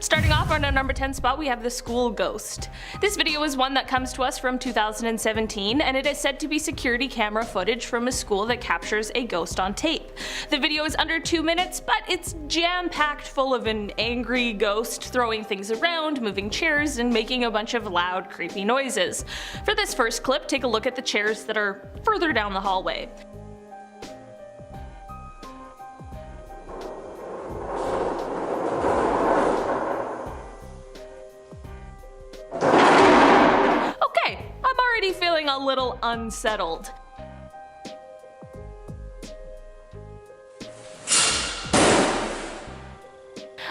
Starting off on our number 10 spot, we have the school ghost. This video is one that comes to us from 2017, and it is said to be security camera footage from a school that captures a ghost on tape. The video is under 2 minutes, but it's jam-packed full of an angry ghost throwing things around, moving chairs, and making a bunch of loud, creepy noises. For this first clip, take a look at the chairs that are further down the hallway. Feeling a little unsettled.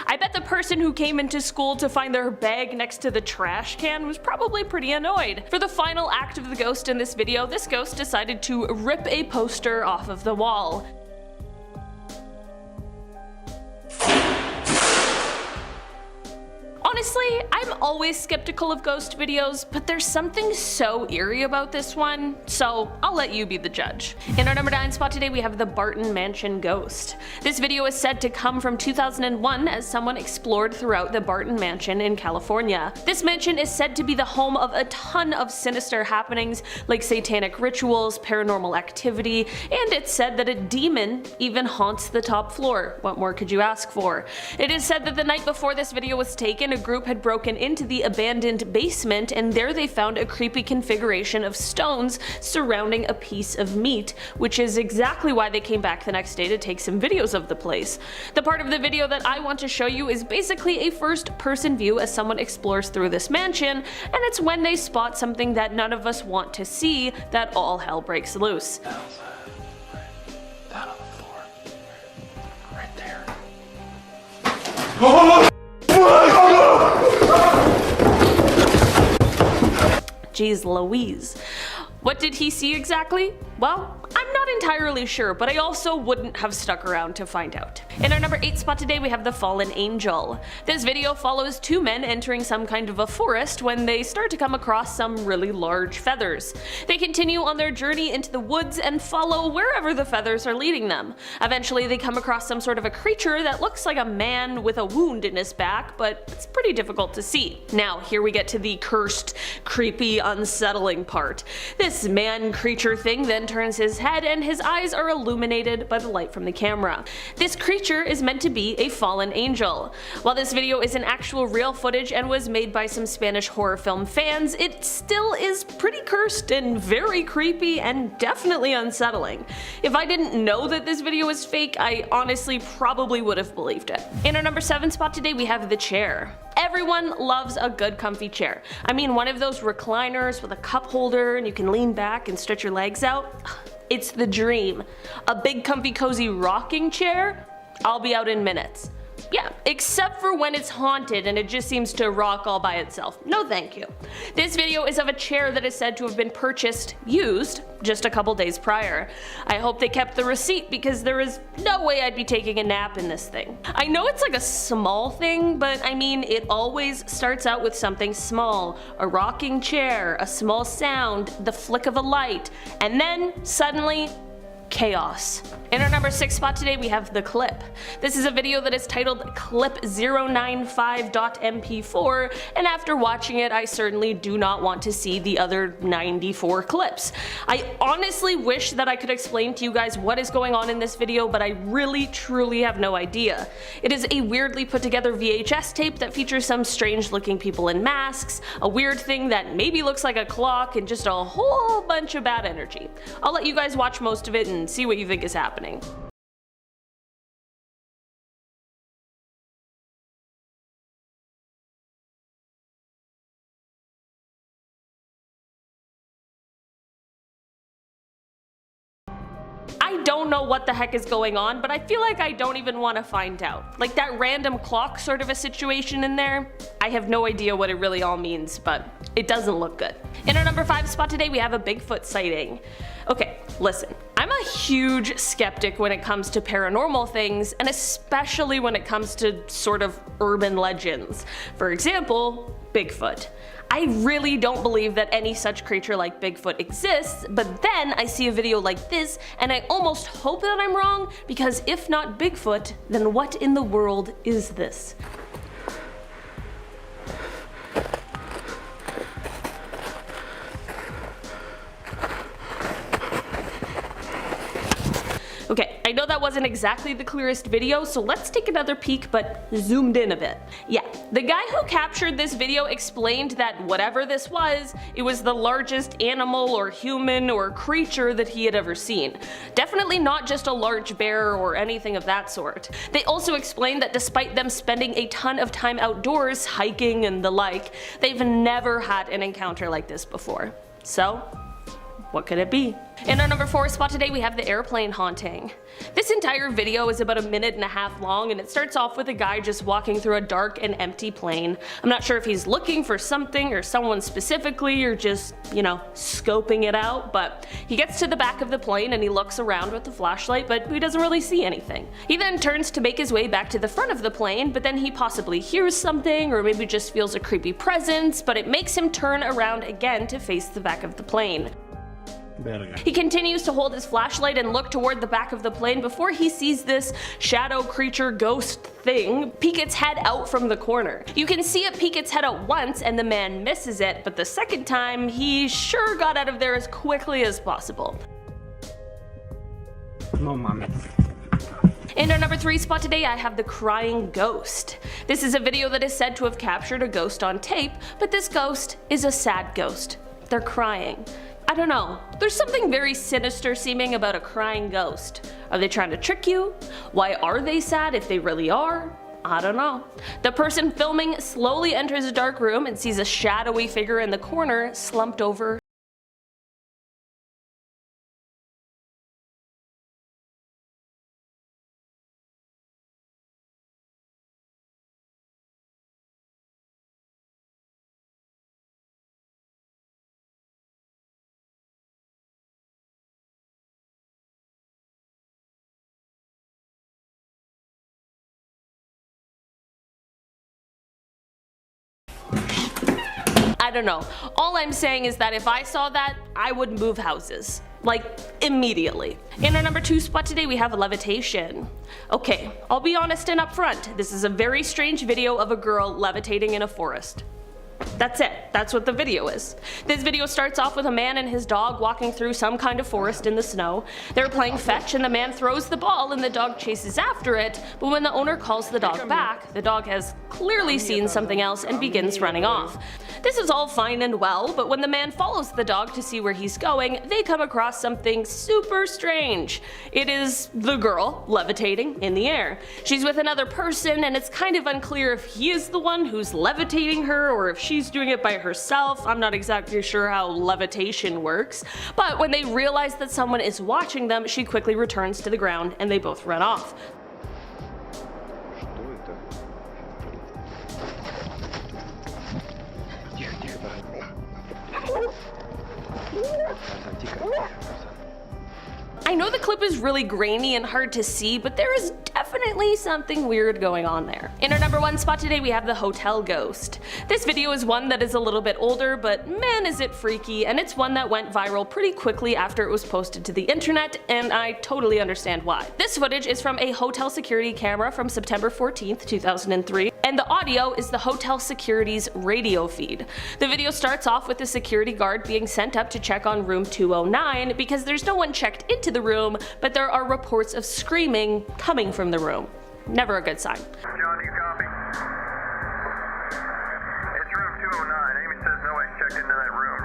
I bet the person who came into school to find their bag next to the trash can was probably pretty annoyed. For the final act of the ghost in this video, this ghost decided to rip a poster off of the wall. Honestly, I'm always skeptical of ghost videos, but there's something so eerie about this one, so I'll let you be the judge. In our number 9 spot today, we have the Barton Mansion ghost. This video is said to come from 2001 as someone explored throughout the Barton Mansion in California. This mansion is said to be the home of a ton of sinister happenings like satanic rituals, paranormal activity, and it's said that a demon even haunts the top floor. What more could you ask for? It is said that the night before this video was taken, a group had broken into the abandoned basement, and there they found a creepy configuration of stones surrounding a piece of meat, which is exactly why they came back the next day to take some videos of the place. The part of the video that I want to show you is basically a first-person view as someone explores through this mansion, and it's when they spot something that none of us want to see that all hell breaks loose. Down on the floor. Right there. Jeez Louise. What did he see exactly? Well, I'm not entirely sure, but I also wouldn't have stuck around to find out. In our number 8 spot today, we have the Fallen Angel. This video follows two men entering some kind of a forest when they start to come across some really large feathers. They continue on their journey into the woods and follow wherever the feathers are leading them. Eventually they come across some sort of a creature that looks like a man with a wound in his back, but it's pretty difficult to see. Now here we get to the cursed, creepy, unsettling part. This man creature thing then turns his head and his eyes are illuminated by the light from the camera. This creature is meant to be a fallen angel. While this video is an actual real footage and was made by some Spanish horror film fans, it still is pretty cursed and very creepy and definitely unsettling. If I didn't know that this video was fake, I honestly probably would have believed it. In our number 7 spot today, we have the chair. Everyone loves a good comfy chair. I mean, one of those recliners with a cup holder and you can lean back and stretch your legs out. It's the dream. A big comfy cozy rocking chair? I'll be out in minutes. Yeah, except for when it's haunted and it just seems to rock all by itself. No thank you. This video is of a chair that is said to have been purchased, used, just a couple days prior. I hope they kept the receipt because there is no way I'd be taking a nap in this thing. I know it's like a small thing, but I mean it always starts out with something small. A rocking chair, a small sound, the flick of a light, and then suddenly chaos. In our number 6 spot today, we have the clip. This is a video that is titled clip 095.mp4, and after watching it I certainly do not want to see the other 94 clips. I honestly wish that I could explain to you guys what is going on in this video, but I really truly have no idea. It is a weirdly put together VHS tape that features some strange looking people in masks, a weird thing that maybe looks like a clock, and just a whole bunch of bad energy. I'll let you guys watch most of it and see what you think is happening. I don't know what the heck is going on, but I feel like I don't even want to find out. Like that random clock sort of a situation in there, I have no idea what it really all means, but it doesn't look good. In our number 5 spot today, we have a Bigfoot sighting. Okay, listen, I'm a huge skeptic when it comes to paranormal things, and especially when it comes to sort of urban legends. For example, Bigfoot. I really don't believe that any such creature like Bigfoot exists, but then I see a video like this and I almost hope that I'm wrong, because if not Bigfoot, then what in the world is this? that wasn't exactly the clearest video, so let's take another peek but zoomed in a bit. Yeah, the guy who captured this video explained that whatever this was, it was the largest animal or human or creature that he had ever seen. Definitely not just a large bear or anything of that sort. They also explained that despite them spending a ton of time outdoors, hiking and the like, they've never had an encounter like this before. So, what could it be? In our number 4 spot today, we have the airplane haunting. This entire video is about 1.5 minutes long, and it starts off with a guy just walking through a dark and empty plane. I'm not sure if he's looking for something or someone specifically, or just, you know, scoping it out, but he gets to the back of the plane and he looks around with the flashlight, but he doesn't really see anything. He then turns to make his way back to the front of the plane, but then he possibly hears something, or maybe just feels a creepy presence, but it makes him turn around again to face the back of the plane. He continues to hold his flashlight and look toward the back of the plane before he sees this shadow creature ghost thing peek its head out from the corner. You can see it peek its head out once and the man misses it, but the second time he sure got out of there as quickly as possible. No mommy. In our number 3 spot today, I have the crying ghost. This is a video that is said to have captured a ghost on tape, but this ghost is a sad ghost. They're crying. I don't know, there's something very sinister seeming about a crying ghost. Are they trying to trick you? Why are they sad if they really are? I don't know. The person filming slowly enters a dark room and sees a shadowy figure in the corner slumped over. I don't know. All I'm saying is that if I saw that, I would move houses. Like, immediately. In our number 2 spot today, we have levitation. Okay, I'll be honest and upfront. This is a very strange video of a girl levitating in a forest. That's it. That's what the video is. This video starts off with a man and his dog walking through some kind of forest in the snow. They're playing fetch and the man throws the ball and the dog chases after it, but when the owner calls the dog back, the dog has clearly seen something else and begins running off. This is all fine and well, but when the man follows the dog to see where he's going, they come across something super strange. It is the girl levitating in the air. She's with another person and it's kind of unclear if he is the one who's levitating her or if she's doing it by herself. I'm not exactly sure how levitation works, but when they realize that someone is watching them, she quickly returns to the ground and they both run off. I know the clip is really grainy and hard to see, but there is definitely something weird going on there. In our number 1 spot today, we have the hotel ghost. This video is one that is a little bit older, but man is it freaky, and it's one that went viral pretty quickly after it was posted to the internet, and I totally understand why. This footage is from a hotel security camera from September 14th, 2003, and the audio is the hotel security's radio feed. The video starts off with the security guard being sent up to check on room 209 because there's no one checked into the room, but there are reports of screaming coming from the room. Never a good sign. John, do you copy? It's room 209. Amy says nobody's checked into that room,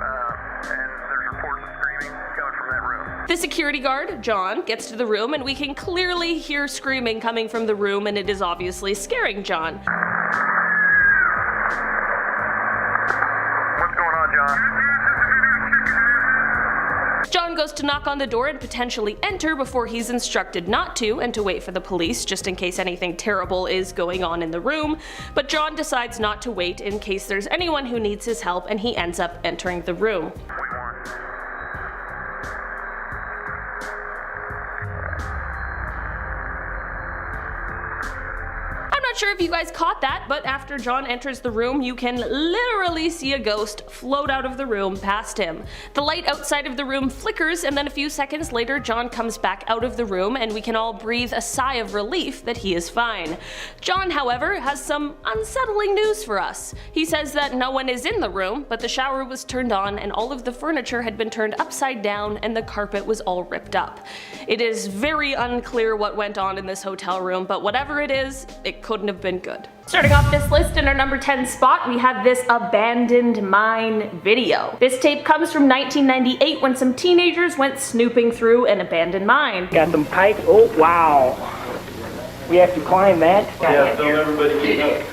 and there's reports of screaming coming from that room. The security guard, John, gets to the room and we can clearly hear screaming coming from the room, and it is obviously scaring John. What's going on, John? John goes to knock on the door and potentially enter before he's instructed not to and to wait for the police just in case anything terrible is going on in the room, but John decides not to wait in case there's anyone who needs his help, and he ends up entering the room. not sure if you guys caught that, but after John enters the room, you can literally see a ghost float out of the room past him. The light outside of the room flickers, and then a few seconds later John comes back out of the room and we can all breathe a sigh of relief that he is fine. John, however, has some unsettling news for us. He says that no one is in the room, but the shower was turned on and all of the furniture had been turned upside down and the carpet was all ripped up. It is very unclear what went on in this hotel room, but whatever it is, it couldn't have been good. Starting off this list in our number 10 spot, we have this abandoned mine video. This tape comes from 1998 when some teenagers went snooping through an abandoned mine. Got some pipes. Oh, wow. We have to climb that? Yeah, don't everybody get up.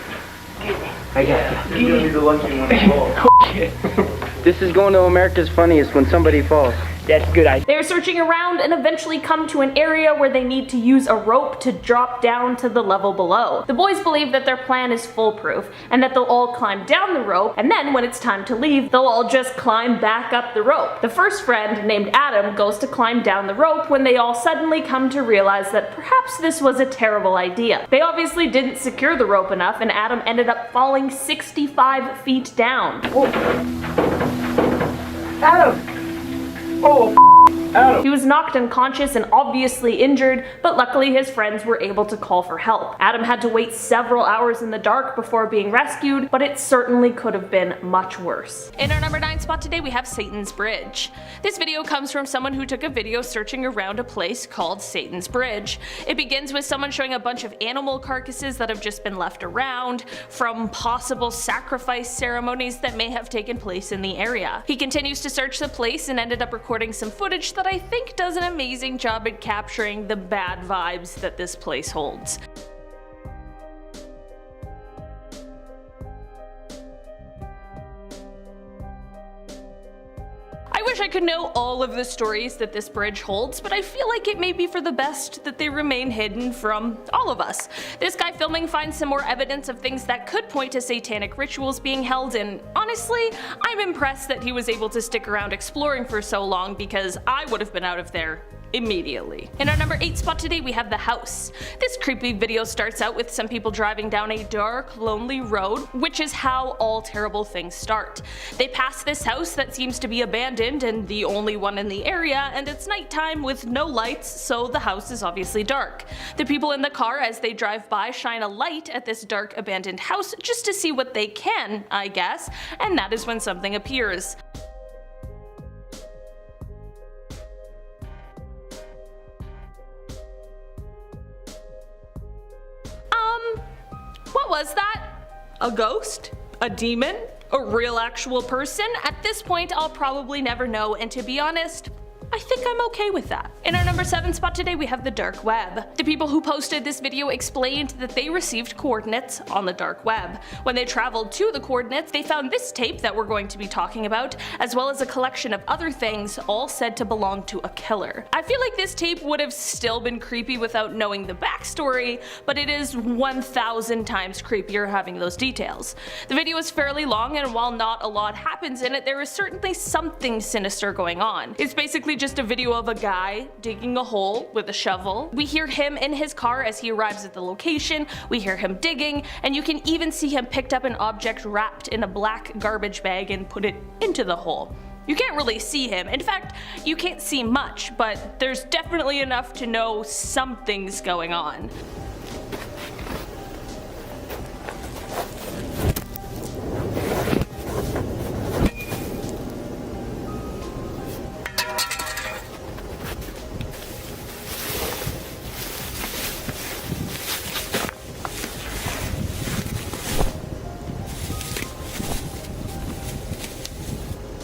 I got you. You're gonna be the lucky one involved. This is going to America's Funniest when somebody falls. That's a good idea. They are searching around and eventually come to an area where they need to use a rope to drop down to the level below. The boys believe that their plan is foolproof and that they'll all climb down the rope, and then when it's time to leave, they'll all just climb back up the rope. The first friend, named Adam, goes to climb down the rope when they all suddenly come to realize that perhaps this was a terrible idea. They obviously didn't secure the rope enough and Adam ended up falling 65 feet down. Adam! Oh, Adam! He was knocked unconscious and obviously injured, but luckily his friends were able to call for help. Adam had to wait several hours in the dark before being rescued, but it certainly could have been much worse. In our number 9 spot today, we have Satan's Bridge. This video comes from someone who took a video searching around a place called Satan's Bridge. It begins with someone showing a bunch of animal carcasses that have just been left around from possible sacrifice ceremonies that may have taken place in the area. He continues to search the place and ended up recording some footage that I think does an amazing job at capturing the bad vibes that this place holds. I wish I could know all of the stories that this bridge holds, but I feel like it may be for the best that they remain hidden from all of us. This guy filming finds some more evidence of things that could point to satanic rituals being held, and honestly, I'm impressed that he was able to stick around exploring for so long because I would have been out of there immediately. In our number 8 spot today, we have The House. This creepy video starts out with some people driving down a dark, lonely road, which is how all terrible things start. They pass this house that seems to be abandoned and the only one in the area, and it's nighttime with no lights, so the house is obviously dark. The people in the car as they drive by shine a light at this dark abandoned house just to see what they can, I guess, and that is when something appears. What was that? A ghost? A demon? A real actual person? At this point, I'll probably never know, and to be honest, I think I'm okay with that. In our number 7 spot today, we have the dark web. The people who posted this video explained that they received coordinates on the dark web. When they traveled to the coordinates, they found this tape that we're going to be talking about, as well as a collection of other things, all said to belong to a killer. I feel like this tape would have still been creepy without knowing the backstory, but it is 1,000 times creepier having those details. The video is fairly long, and while not a lot happens in it, there is certainly something sinister going on. It's basically just a video of a guy digging a hole with a shovel. We hear him in his car as he arrives at the location, we hear him digging, and you can even see him picked up an object wrapped in a black garbage bag and put it into the hole. You can't really see him. In fact, you can't see much, but there's definitely enough to know something's going on.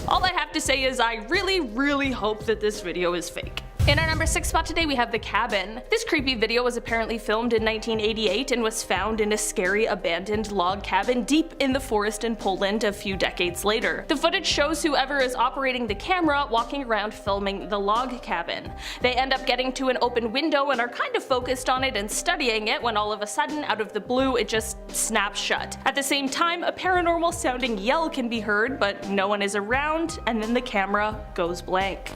All I have to say is I really hope that this video is fake. In our number 6 spot today, we have The Cabin. This creepy video was apparently filmed in 1988 and was found in a scary abandoned log cabin deep in the forest in Poland a few decades later. The footage shows whoever is operating the camera walking around filming the log cabin. They end up getting to an open window and are kind of focused on it and studying it when all of a sudden, out of the blue, it just snaps shut. At the same time, a paranormal sounding yell can be heard, but no one is around, and then the camera goes blank.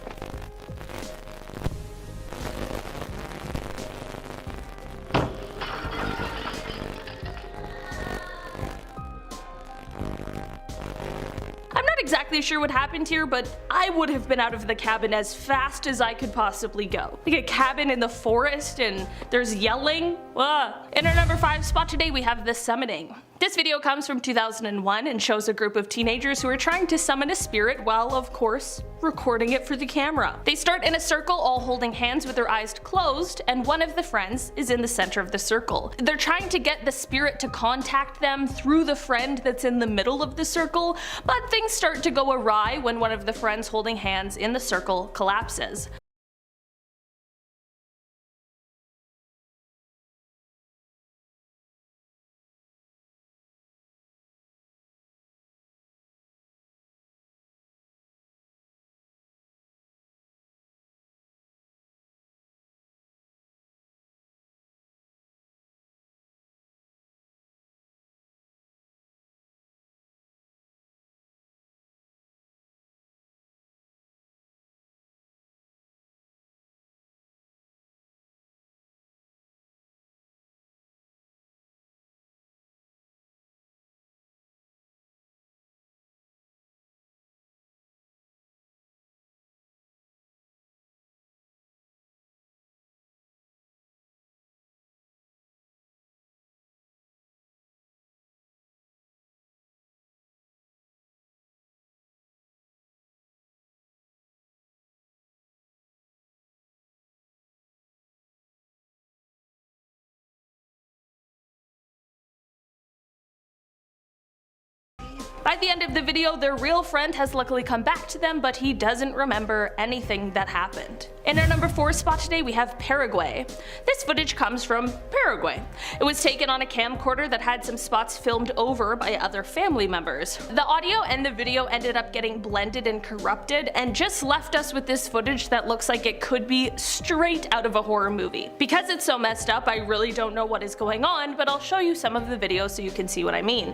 exactly sure what happened here, but I would have been out of the cabin as fast as I could possibly go. Like a cabin in the forest and there's yelling. Ugh. In our number 5 spot today we have the summoning. This video comes from 2001 and shows a group of teenagers who are trying to summon a spirit while, of course, recording it for the camera. They start in a circle all holding hands with their eyes closed, and one of the friends is in the center of the circle. They're trying to get the spirit to contact them through the friend that's in the middle of the circle, but things start to go awry when one of the friends holding hands in the circle collapses. By the end of the video, their real friend has luckily come back to them, but he doesn't remember anything that happened. In our number 4 spot today we have Paraguay. This footage comes from Paraguay. It was taken on a camcorder that had some spots filmed over by other family members. The audio and the video ended up getting blended and corrupted and just left us with this footage that looks like it could be straight out of a horror movie. Because it's so messed up, I really don't know what is going on, but I'll show you some of the video so you can see what I mean.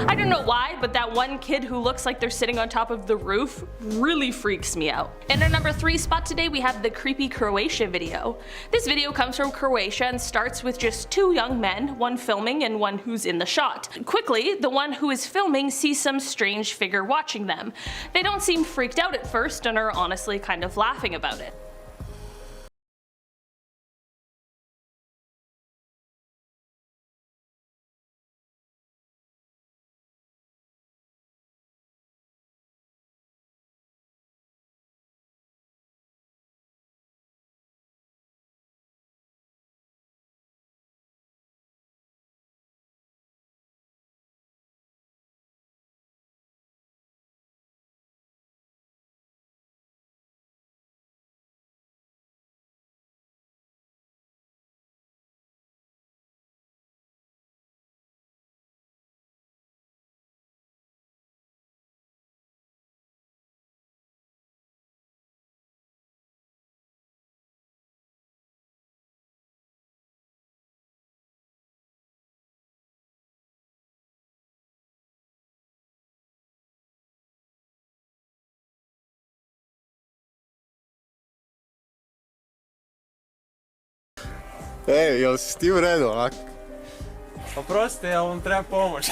I don't know why, but that one kid who looks like they're sitting on top of the roof really freaks me out. In our number 3 spot today we have the creepy Croatia video. This video comes from Croatia and starts with just 2 young men, one filming and one who's in the shot. Quickly, the one who is filming sees some strange figure watching them. They don't seem freaked out at first and are honestly kind of laughing about it. Jel si ti u redu ovako? Oprosti, ja vam treba pomoć.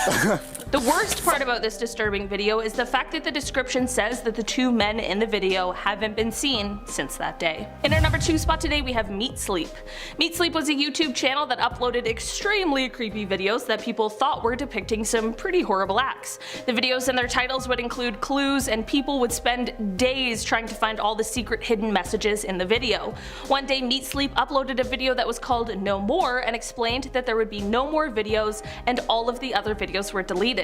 The worst part about this disturbing video is the fact that the description says that the 2 men in the video haven't been seen since that day. In our number 2 spot today we have MEATSLEEP. MEATSLEEP was a YouTube channel that uploaded extremely creepy videos that people thought were depicting some pretty horrible acts. The videos and their titles would include clues, and people would spend days trying to find all the secret hidden messages in the video. One day MEATSLEEP uploaded a video that was called No More and explained that there would be no more videos and all of the other videos were deleted.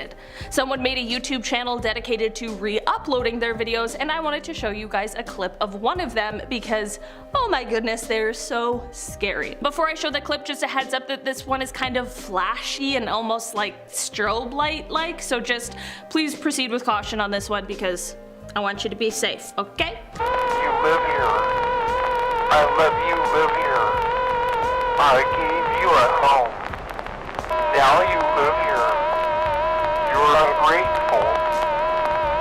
Someone made a YouTube channel dedicated to re-uploading their videos, and I wanted to show you guys a clip of one of them because, oh my goodness, they're so scary. Before I show the clip, just a heads up that this one is kind of flashy and almost like strobe light like, so just please proceed with caution on this one because I want you to be safe, okay? You live here. I let you live here. I gave you a home. Now you live here. You're ungrateful.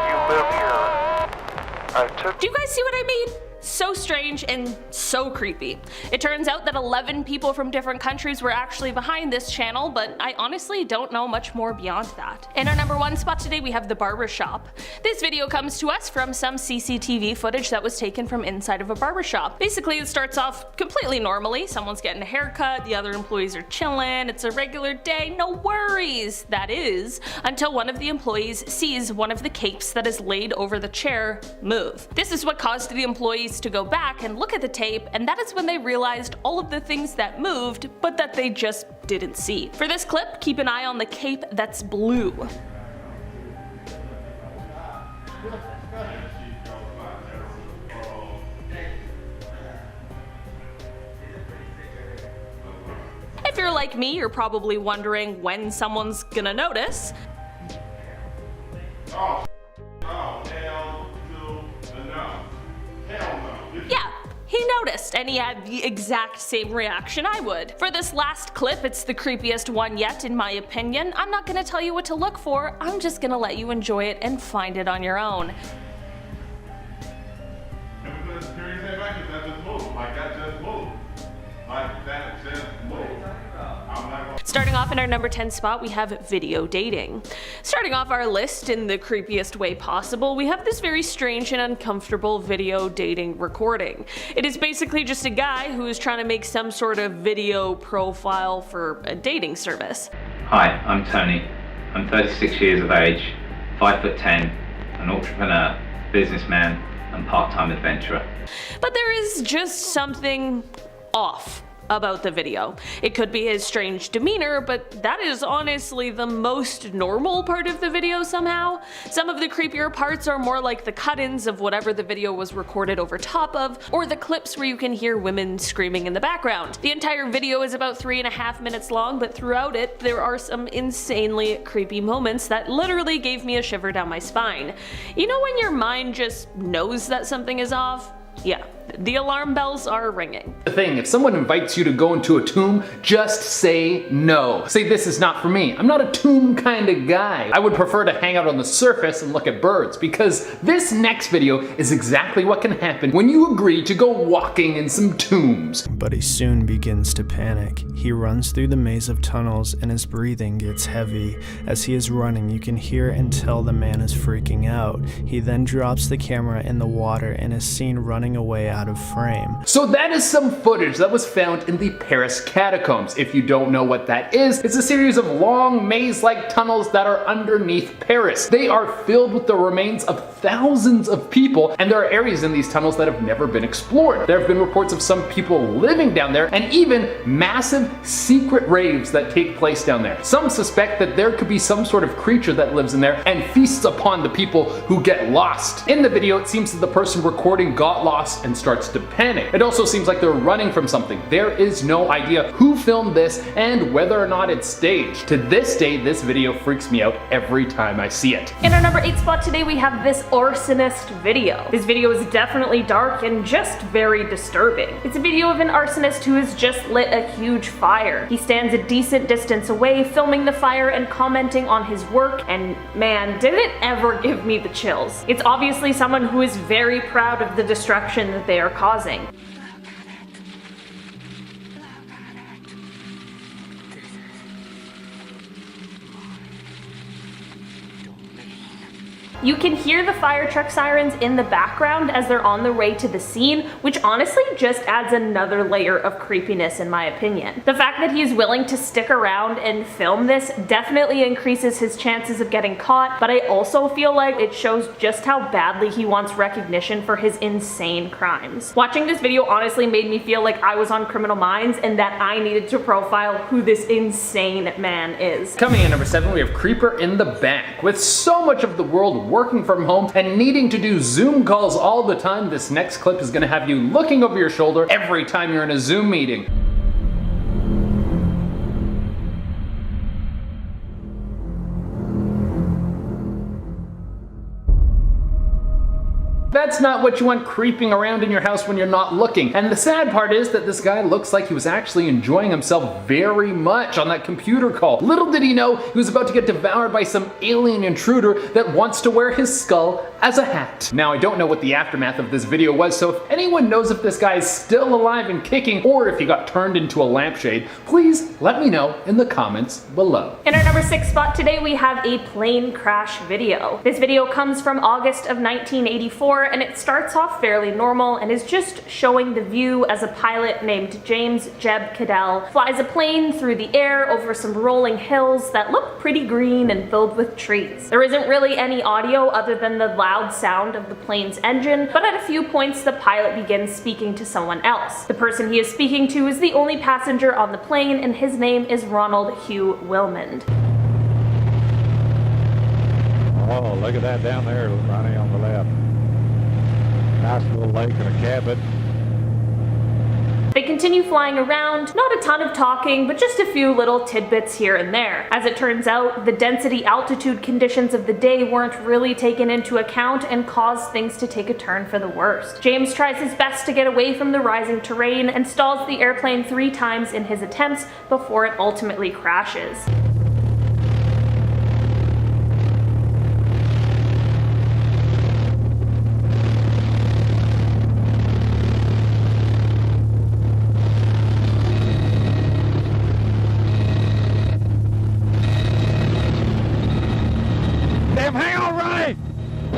You live here. took Do you guys see what I mean? So strange and so creepy. It turns out that 11 people from different countries were actually behind this channel, but I honestly don't know much more beyond that. In our number 1 spot today, we have the barbershop. This video comes to us from some CCTV footage that was taken from inside of a barbershop. Basically, it starts off completely normally. Someone's getting a haircut, the other employees are chilling, it's a regular day, no worries. That is, until one of the employees sees one of the capes that is laid over the chair move. This is what caused the employees to go back and look at the tape, and that is when they realized all of the things that moved, but that they just didn't see. For this clip, keep an eye on the cape that's blue. If you're like me, you're probably wondering when someone's gonna notice. Yeah, he noticed, and he had the exact same reaction I would. For this last clip, it's the creepiest one yet in my opinion. I'm not gonna tell you what to look for, I'm just gonna let you enjoy it and find it on your own. Starting off in our number 10 spot, we have video dating. Starting off our list in the creepiest way possible, we have this very strange and uncomfortable video dating recording. It is basically just a guy who is trying to make some sort of video profile for a dating service. Hi, I'm Tony. I'm 36 years of age, 5'10", an entrepreneur, businessman, and part-time adventurer. But there is just something off about the video. It could be his strange demeanor, but that is honestly the most normal part of the video somehow. Some of the creepier parts are more like the cut-ins of whatever the video was recorded over top of, or the clips where you can hear women screaming in the background. The entire video is about 3.5 minutes long, but throughout it there are some insanely creepy moments that literally gave me a shiver down my spine. You know when your mind just knows that something is off? Yeah, the alarm bells are ringing. The thing, if someone invites you to go into a tomb, just say no. Say, this is not for me. I'm not a tomb kind of guy. I would prefer to hang out on the surface and look at birds, because this next video is exactly what can happen when you agree to go walking in some tombs. But he soon begins to panic. He runs through the maze of tunnels and his breathing gets heavy. As he is running, you can hear and tell the man is freaking out. He then drops the camera in the water and is seen running away out of frame. So that is some footage that was found in the Paris catacombs. If you don't know what that is, it's a series of long maze-like tunnels that are underneath Paris. They are filled with the remains of thousands of people, and there are areas in these tunnels that have never been explored. There have been reports of some people living down there, and even massive secret raves that take place down there. Some suspect that there could be some sort of creature that lives in there and feasts upon the people who get lost. In the video, it seems that the person recording got lost and starts to panic. It also seems like they're running from something. There is no idea who filmed this and whether or not it's staged. To this day, this video freaks me out every time I see it. In our number 8 spot today, we have this arsonist video. This video is definitely dark and just very disturbing. It's a video of an arsonist who has just lit a huge fire. He stands a decent distance away, filming the fire and commenting on his work, and man, did it ever give me the chills. It's obviously someone who is very proud of the destruction that they are causing. You can hear the fire truck sirens in the background as they're on their way to the scene, which honestly just adds another layer of creepiness in my opinion. The fact that he is willing to stick around and film this definitely increases his chances of getting caught, but I also feel like it shows just how badly he wants recognition for his insane crimes. Watching this video honestly made me feel like I was on Criminal Minds and that I needed to profile who this insane man is. Coming in number 7, we have Creeper in the Bank. With so much of the world working from home and needing to do Zoom calls all the time, this next clip is gonna have you looking over your shoulder every time you're in a Zoom meeting. That's not what you want creeping around in your house when you're not looking. And the sad part is that this guy looks like he was actually enjoying himself very much on that computer call. Little did he know he was about to get devoured by some alien intruder that wants to wear his skull as a hat. Now, I don't know what the aftermath of this video was, so if anyone knows if this guy is still alive and kicking or if he got turned into a lampshade, please let me know in the comments below. In our number 6 spot today, we have a plane crash video. This video comes from August of 1984, and it starts off fairly normal and is just showing the view as a pilot named James Jeb Cadell flies a plane through the air over some rolling hills that look pretty green and filled with trees. There isn't really any audio other than the loud sound of the plane's engine, but at a few points the pilot begins speaking to someone else. The person he is speaking to is the only passenger on the plane, and his name is Ronald Hugh Wilmond. Oh, look at that down there, Ronnie, on the left. Nice little lake and a cabin. They continue flying around, not a ton of talking, but just a few little tidbits here and there. As it turns out, the density altitude conditions of the day weren't really taken into account and caused things to take a turn for the worst. James tries his best to get away from the rising terrain and stalls the airplane 3 times in his attempts before it ultimately crashes.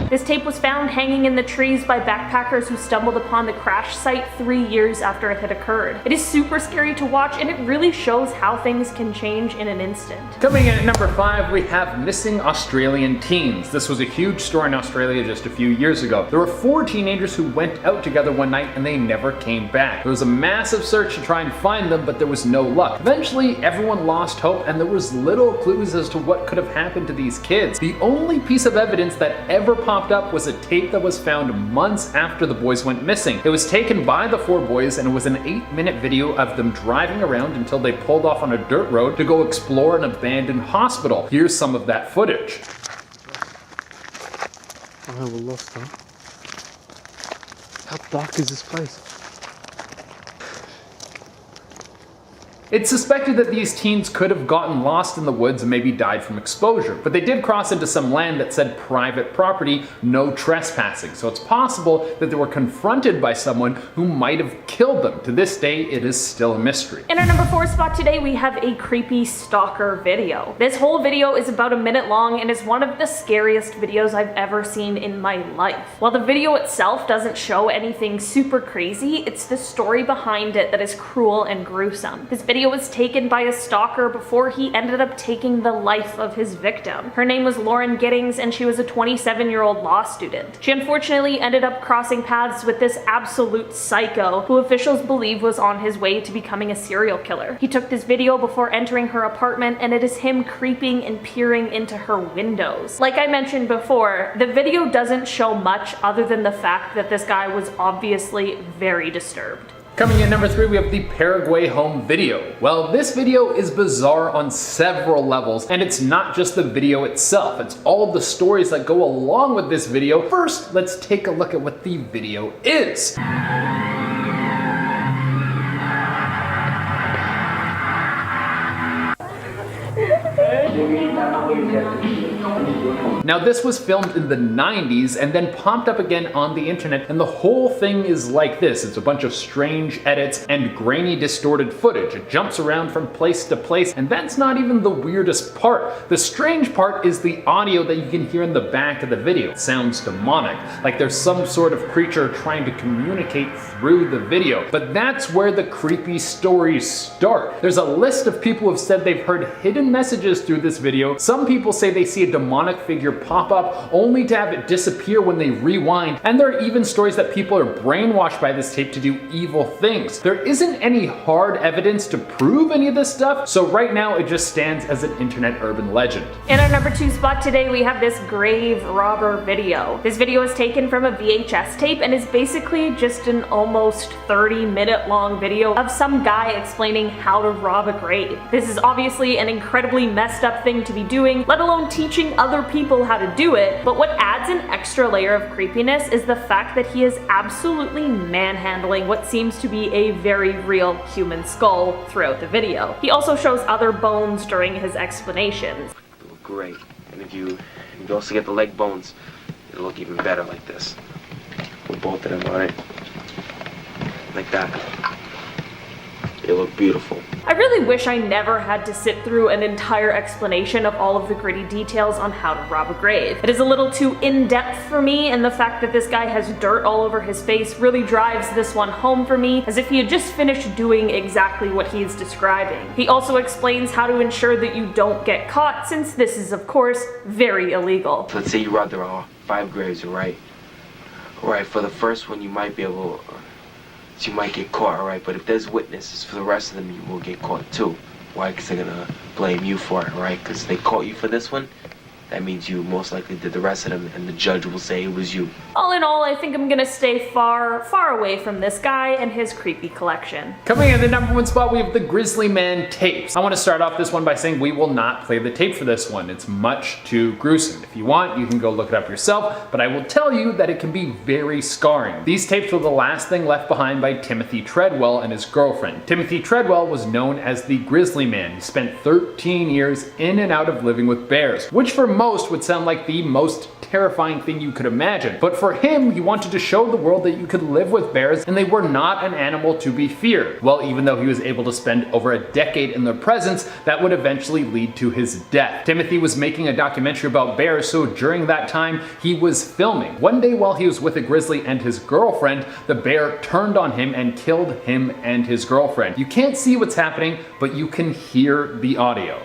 This tape was found hanging in the trees by backpackers who stumbled upon the crash site 3 years after it had occurred. It is super scary to watch, and it really shows how things can change in an instant. Coming in at number 5, we have missing Australian teens. This was a huge story in Australia just a few years ago. There were 4 teenagers who went out together one night and they never came back. There was a massive search to try and find them, but there was no luck. Eventually, everyone lost hope and there was little clues as to what could have happened to these kids. The only piece of evidence that ever popped up was a tape that was found months after the boys went missing. It was taken by the 4 boys and it was an 8-minute video of them driving around until they pulled off on a dirt road to go explore an abandoned hospital. Here's some of that footage. I have lost her. How dark is this place? It's suspected that these teens could have gotten lost in the woods and maybe died from exposure, but they did cross into some land that said private property, no trespassing, so it's possible that they were confronted by someone who might have killed them. To this day, it is still a mystery. In our number 4 spot today, we have a creepy stalker video. This whole video is about a minute long and is one of the scariest videos I've ever seen in my life. While the video itself doesn't show anything super crazy, it's the story behind it that is cruel and gruesome. This video was taken by a stalker before he ended up taking the life of his victim. Her name was Lauren Giddings and she was a 27-year-old law student. She unfortunately ended up crossing paths with this absolute psycho who officials believe was on his way to becoming a serial killer. He took this video before entering her apartment and it is him creeping and peering into her windows. Like I mentioned before, the video doesn't show much other than the fact that this guy was obviously very disturbed. Coming in number 3, we have the Paraguay home video. Well, this video is bizarre on several levels, and it's not just the video itself, it's all the stories that go along with this video. First, let's take a look at what the video is. Now this was filmed in the 90s and then popped up again on the internet, and the whole thing is like this. It's a bunch of strange edits and grainy distorted footage. It jumps around from place to place, and that's not even the weirdest part. The strange part is the audio that you can hear in the back of the video. It sounds demonic, like there's some sort of creature trying to communicate through the video. But that's where the creepy stories start. There's a list of people who have said they've heard hidden messages through this video. Some people say they see a demonic figure pop up only to have it disappear when they rewind, and there are even stories that people are brainwashed by this tape to do evil things. There isn't any hard evidence to prove any of this stuff, so right now it just stands as an internet urban legend. In our number 2 spot today, we have this grave robber video. This video is taken from a VHS tape and is basically just an almost 30-minute long video of some guy explaining how to rob a grave. This is obviously an incredibly messed up thing to be doing, let alone teaching other people how to do it, but what adds an extra layer of creepiness is the fact that he is absolutely manhandling what seems to be a very real human skull throughout the video. He also shows other bones during his explanations. They look great, and if you also get the leg bones, it'll look even better like this. With both of them on it, like that. They look beautiful. I really wish I never had to sit through an entire explanation of all of the gritty details on how to rob a grave. It is a little too in-depth for me, and the fact that this guy has dirt all over his face really drives this one home for me, as if he had just finished doing exactly what he is describing. He also explains how to ensure that you don't get caught, since this is of course very illegal. Let's say you robbed there are 5 graves, alright? Alright, for the first one you might be able you might get caught, alright? But if there's witnesses for the rest of them, you will get caught too. Why? Because they're gonna blame you for it, right? Because they caught you for this one, that means you most likely did the rest of them, and the judge will say it was you. All in all, I think I'm gonna stay far, far away from this guy and his creepy collection. Coming in the #1 spot, we have the Grizzly Man tapes. I want to start off this one by saying we will not play the tape for this one. It's much too gruesome. If you want, you can go look it up yourself, but I will tell you that it can be very scarring. These tapes were the last thing left behind by Timothy Treadwell and his girlfriend. Timothy Treadwell was known as the Grizzly Man. He spent 13 years in and out of living with bears, which for most would sound like the most terrifying thing you could imagine. But for him, he wanted to show the world that you could live with bears and they were not an animal to be feared. Well, even though he was able to spend over a decade in their presence, that would eventually lead to his death. Timothy was making a documentary about bears, so during that time, he was filming. One day while he was with a grizzly and his girlfriend, the bear turned on him and killed him and his girlfriend. You can't see what's happening, but you can hear the audio.